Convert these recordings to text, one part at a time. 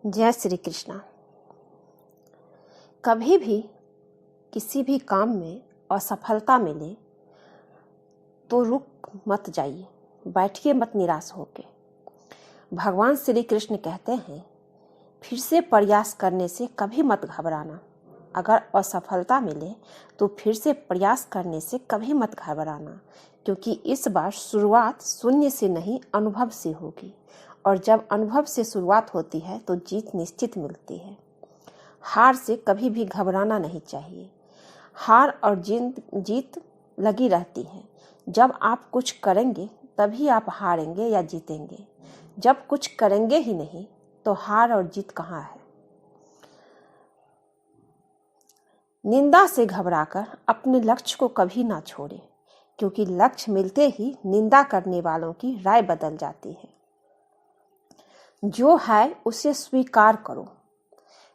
जय श्री कृष्णा। कभी भी किसी भी काम में असफलता मिले तो रुक मत जाइए, बैठिए मत निराश होके। भगवान श्री कृष्ण कहते हैं, फिर से प्रयास करने से कभी मत घबराना। अगर असफलता मिले तो फिर से प्रयास करने से कभी मत घबराना, क्योंकि इस बार शुरुआत शून्य से नहीं, अनुभव से होगी। और जब अनुभव से शुरुआत होती है तो जीत निश्चित मिलती है। हार से कभी भी घबराना नहीं चाहिए। हार और जीत लगी रहती है। जब आप कुछ करेंगे तभी आप हारेंगे या जीतेंगे। जब कुछ करेंगे ही नहीं तो हार और जीत कहाँ है। निंदा से घबराकर अपने लक्ष्य को कभी ना छोड़ें, क्योंकि लक्ष्य मिलते ही निंदा करने वालों की राय बदल जाती है। जो है उसे स्वीकार करो।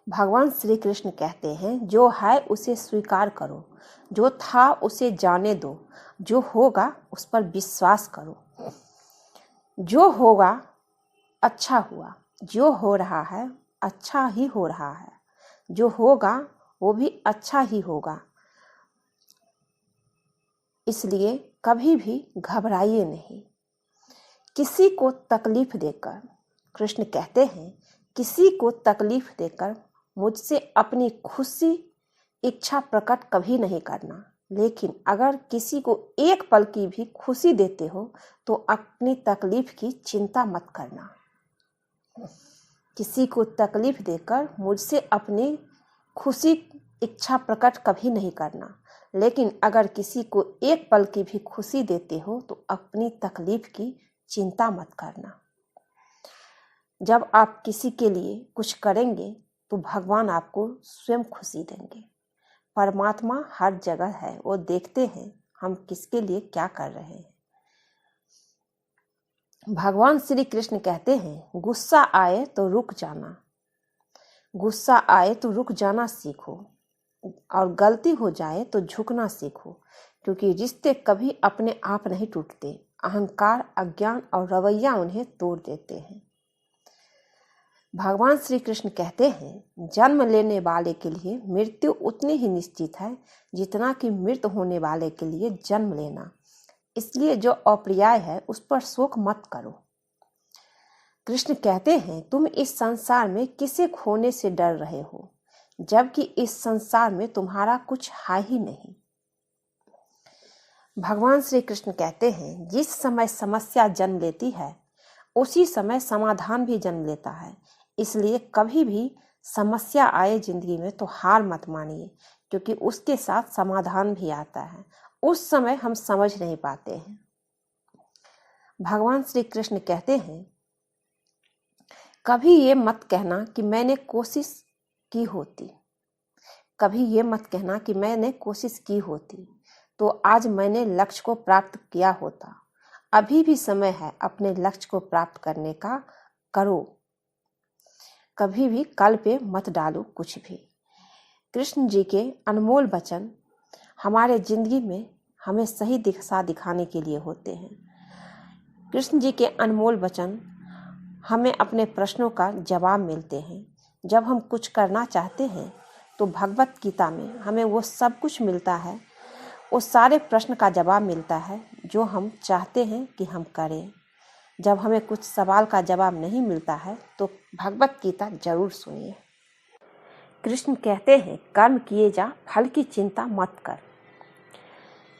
भगवान श्री कृष्ण कहते हैं, जो है उसे स्वीकार करो, जो था उसे जाने दो, जो होगा उस पर विश्वास करो। जो होगा अच्छा हुआ, जो हो रहा है अच्छा ही हो रहा है, जो होगा वो भी अच्छा ही होगा। इसलिए कभी भी घबराइए नहीं। किसी को तकलीफ देकर, कृष्ण कहते हैं, किसी को तकलीफ देकर मुझसे अपनी खुशी इच्छा प्रकट कभी नहीं करना। लेकिन अगर किसी को एक पल की भी खुशी देते हो तो अपनी तकलीफ की चिंता मत करना। किसी को तकलीफ देकर मुझसे अपनी खुशी इच्छा प्रकट कभी नहीं करना। लेकिन अगर किसी को एक पल की भी खुशी देते हो तो अपनी तकलीफ की चिंता मत करना। जब आप किसी के लिए कुछ करेंगे तो भगवान आपको स्वयं खुशी देंगे। परमात्मा हर जगह है, वो देखते हैं हम किसके लिए क्या कर रहे हैं। भगवान श्री कृष्ण कहते हैं, गुस्सा आए तो रुक जाना, गुस्सा आए तो रुक जाना सीखो, और गलती हो जाए तो झुकना सीखो, क्योंकि रिश्ते कभी अपने आप नहीं टूटते। अहंकार, अज्ञान और रवैया उन्हें तोड़ देते हैं। भगवान श्री कृष्ण कहते हैं, जन्म लेने वाले के लिए मृत्यु उतनी ही निश्चित है जितना कि मृत होने वाले के लिए जन्म लेना। इसलिए जो अप्रिय है उस पर शोक मत करो। कृष्ण कहते हैं, तुम इस संसार में किसे खोने से डर रहे हो, जबकि इस संसार में तुम्हारा कुछ है ही नहीं। भगवान श्री कृष्ण कहते हैं, जिस समय समस्या जन्म लेती है उसी समय समाधान भी जन्म लेता है। इसलिए कभी भी समस्या आए जिंदगी में तो हार मत मानिए, क्योंकि उसके साथ समाधान भी आता है। उस समय हम समझ नहीं पाते हैं। भगवान श्री कृष्ण कहते हैं, कभी ये मत कहना कि मैंने कोशिश की होती, कभी ये मत कहना कि मैंने कोशिश की होती तो आज मैंने लक्ष्य को प्राप्त किया होता। अभी भी समय है अपने लक्ष्य को प्राप्त करने का, करो। कभी भी कल पे मत डालो कुछ भी। कृष्ण जी के अनमोल वचन हमारे जिंदगी में हमें सही दिशा दिखाने के लिए होते हैं। कृष्ण जी के अनमोल वचन हमें अपने प्रश्नों का जवाब मिलते हैं। जब हम कुछ करना चाहते हैं तो भगवत गीता में हमें वो सब कुछ मिलता है, वो सारे प्रश्न का जवाब मिलता है जो हम चाहते हैं कि हम करें। जब हमें कुछ सवाल का जवाब नहीं मिलता है तो भगवत गीता जरूर सुनिए। कृष्ण कहते हैं, कर्म किए जा, फल की चिंता मत कर।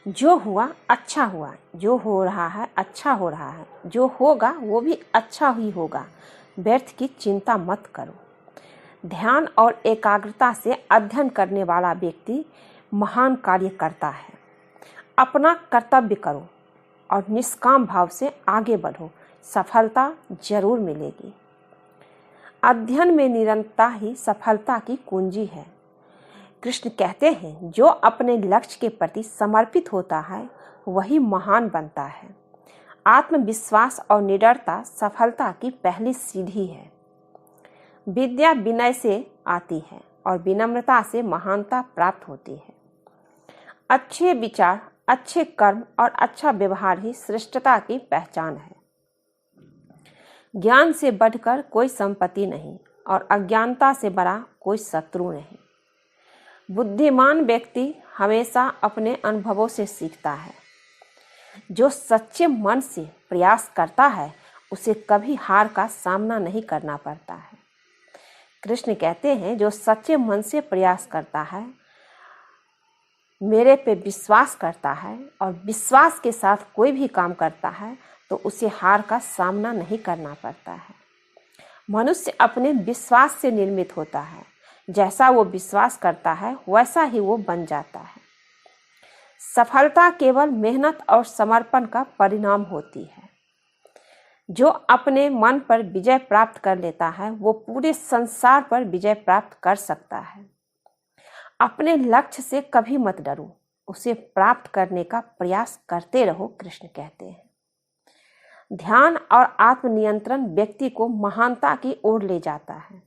जो हुआ अच्छा हुआ, जो हो रहा है अच्छा हो रहा है, जो होगा वो भी अच्छा ही होगा। व्यर्थ की चिंता मत करो। ध्यान और एकाग्रता से अध्ययन करने वाला व्यक्ति महान कार्य करता है। अपना कर्तव्य करो और निष्काम भाव से आगे बढ़ो, सफलता जरूर मिलेगी। अध्ययन में निरंतरता ही सफलता की कुंजी है। कृष्ण कहते हैं, जो अपने लक्ष्य के प्रति समर्पित होता है वही महान बनता है। आत्मविश्वास और निडरता सफलता की पहली सीढ़ी है। विद्या विनय से आती है और विनम्रता से महानता प्राप्त होती है। अच्छे विचार, अच्छे कर्म और अच्छा व्यवहार ही श्रेष्ठता की पहचान है। ज्ञान से बढ़कर कोई संपत्ति नहीं और अज्ञानता से बड़ा कोई शत्रु नहीं। बुद्धिमान व्यक्ति हमेशा अपने अनुभवों से सीखता है। जो सच्चे मन से प्रयास करता है उसे कभी हार का सामना नहीं करना पड़ता है। कृष्ण कहते हैं, जो सच्चे मन से प्रयास करता है, मेरे पे विश्वास करता है और विश्वास के साथ कोई भी काम करता है तो उसे हार का सामना नहीं करना पड़ता है। मनुष्य अपने विश्वास से निर्मित होता है। जैसा वो विश्वास करता है वैसा ही वो बन जाता है। सफलता केवल मेहनत और समर्पण का परिणाम होती है। जो अपने मन पर विजय प्राप्त कर लेता है वो पूरे संसार पर विजय प्राप्त कर सकता है। अपने लक्ष्य से कभी मत डरो, उसे प्राप्त करने का प्रयास करते रहो, कृष्ण कहते हैं। ध्यान और आत्मनियंत्रण व्यक्ति को महानता की ओर ले जाता है।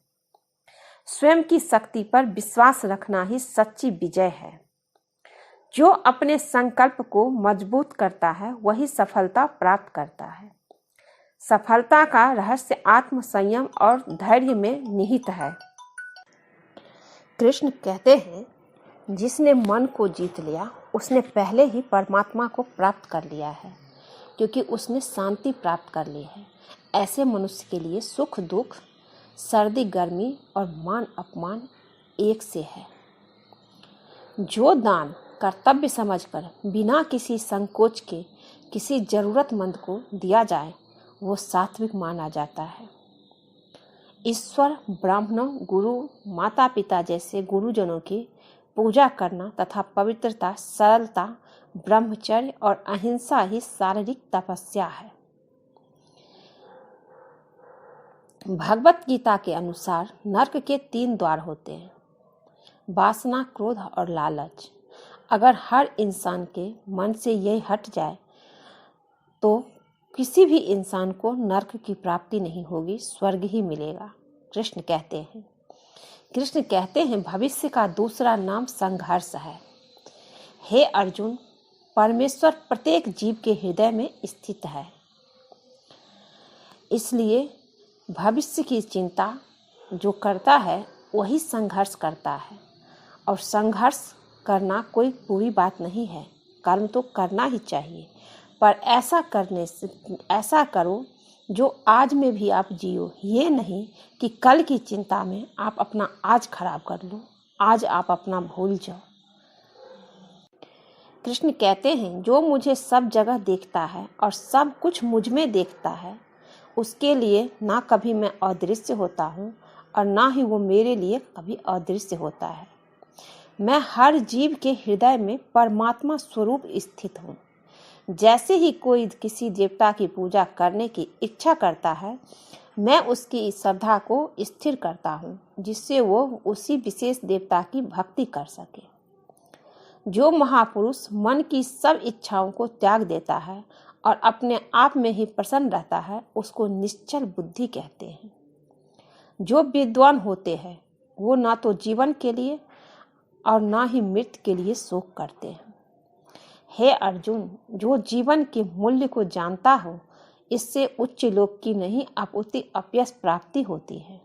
स्वयं की शक्ति पर विश्वास रखना ही सच्ची विजय है। जो अपने संकल्प को मजबूत करता है वही सफलता प्राप्त करता है। सफलता का रहस्य आत्म संयम और धैर्य में निहित है। कृष्ण कहते हैं, जिसने मन को जीत लिया उसने पहले ही परमात्मा को प्राप्त कर लिया है, क्योंकि उसने शांति प्राप्त कर ली है। ऐसे मनुष्य के लिए सुख दुख, सर्दी गर्मी और मान अपमान एक से है। जो दान कर्तव्य समझकर बिना किसी संकोच के किसी जरूरतमंद को दिया जाए वो सात्विक माना जाता है। ईश्वर, ब्राह्मणों, गुरु, माता पिता जैसे गुरुजनों की पूजा करना तथा पवित्रता, सरलता, ब्रह्मचर्य और अहिंसा ही शारीरिक तपस्या है। भगवत गीता के अनुसार नरक के 3 द्वार होते हैं, वासना, क्रोध और लालच। अगर हर इंसान के मन से यह हट जाए तो किसी भी इंसान को नरक की प्राप्ति नहीं होगी, स्वर्ग ही मिलेगा, कृष्ण कहते हैं। कृष्ण कहते हैं, भविष्य का दूसरा नाम संघर्ष है। हे अर्जुन, परमेश्वर प्रत्येक जीव के हृदय में स्थित है। इसलिए भविष्य की चिंता जो करता है वही संघर्ष करता है। और संघर्ष करना कोई बुरी बात नहीं है, कर्म तो करना ही चाहिए, पर ऐसा करो जो आज में भी आप जियो। ये नहीं कि कल की चिंता में आप अपना आज खराब कर लो, आज आप अपना भूल जाओ। कृष्ण कहते हैं, जो मुझे सब जगह देखता है और सब कुछ मुझ में देखता है उसके लिए ना कभी मैं अदृश्य होता हूँ और ना ही वो मेरे लिए कभी अदृश्य होता है। मैं हर जीव के हृदय में परमात्मा स्वरूप स्थित हूँ। जैसे ही कोई किसी देवता की पूजा करने की इच्छा करता है, मैं उसकी श्रद्धा को स्थिर करता हूँ, जिससे वो उसी विशेष देवता की भक्ति कर सके। जो महापुरुष मन की सब इच्छाओं को त्याग देता है और अपने आप में ही प्रसन्न रहता है, उसको निश्चल बुद्धि कहते हैं। जो विद्वान होते हैं वो ना तो जीवन के लिए और ना ही मृत्यु के लिए शोक करते हैं। हे अर्जुन, जो जीवन के मूल्य को जानता हो, इससे उच्च लोक की नहीं अपुति अपयश प्राप्ति होती है।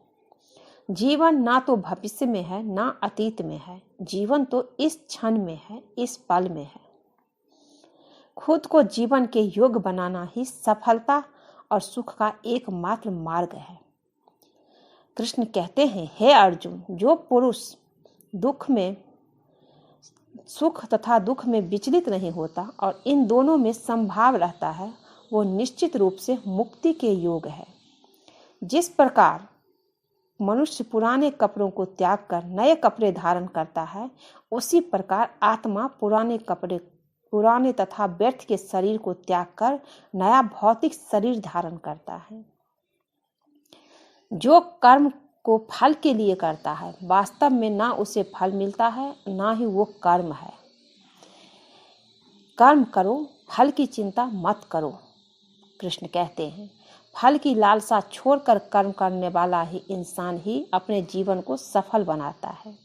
जीवन ना तो भविष्य में है ना अतीत में है, जीवन तो इस क्षण में है, इस पल में है। खुद को जीवन के योग्य बनाना ही सफलता और सुख का एकमात्र मार्ग है। कृष्ण कहते हैं, हे अर्जुन, जो पुरुष सुख तथा दुख में विचलित नहीं होता और इन दोनों में संभाव रहता है, वो निश्चित रूप से मुक्ति के योग है। जिस प्रकार मनुष्य पुराने कपड़ों को त्याग कर नए कपड़े धारण करता है, उसी प्रकार आत्मा पुराने तथा व्यर्थ के शरीर को त्याग कर नया भौतिक शरीर धारण करता है। जो कर्म को फल के लिए करता है, वास्तव में ना उसे फल मिलता है ना ही वो कर्म है। कर्म करो, फल की चिंता मत करो, कृष्ण कहते हैं। फल की लालसा छोड़कर कर्म करने वाला ही इंसान ही अपने जीवन को सफल बनाता है।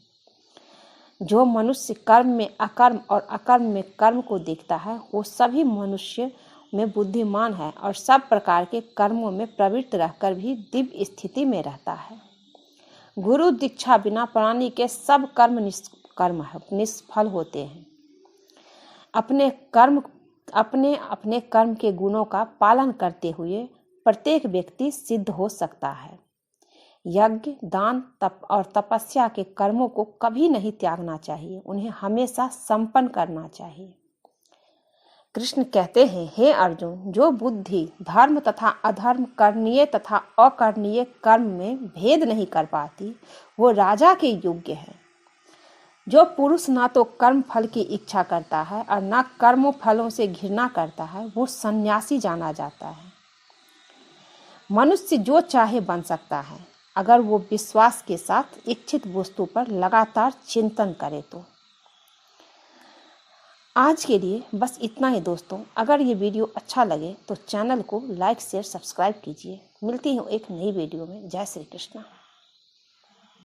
जो मनुष्य कर्म में अकर्म और अकर्म में कर्म को देखता है, वो सभी मनुष्य में बुद्धिमान है और सब प्रकार के कर्मों में प्रवृत्त रहकर भी दिव्य स्थिति में रहता है। गुरु दीक्षा बिना प्राणी के सब कर्म निष्फल होते हैं। अपने अपने कर्म के गुणों का पालन करते हुए प्रत्येक व्यक्ति सिद्ध हो सकता है। यज्ञ, दान, तप और तपस्या के कर्मों को कभी नहीं त्यागना चाहिए, उन्हें हमेशा संपन्न करना चाहिए। कृष्ण कहते हैं, हे अर्जुन, जो बुद्धि धर्म तथा अधर्म, करणीय तथा अकरणीय कर्म में भेद नहीं कर पाती, वो राजा के योग्य है। जो पुरुष ना तो कर्म फल की इच्छा करता है और ना कर्मों फलों से घृणा करता है, वो सन्यासी जाना जाता है। मनुष्य जो चाहे बन सकता है, अगर वो विश्वास के साथ इच्छित वस्तु पर लगातार चिंतन करे तो। आज के लिए बस इतना ही दोस्तों। अगर ये वीडियो अच्छा लगे तो चैनल को लाइक, शेयर, सब्सक्राइब कीजिए। मिलती हूँ एक नई वीडियो में। जय श्री कृष्ण।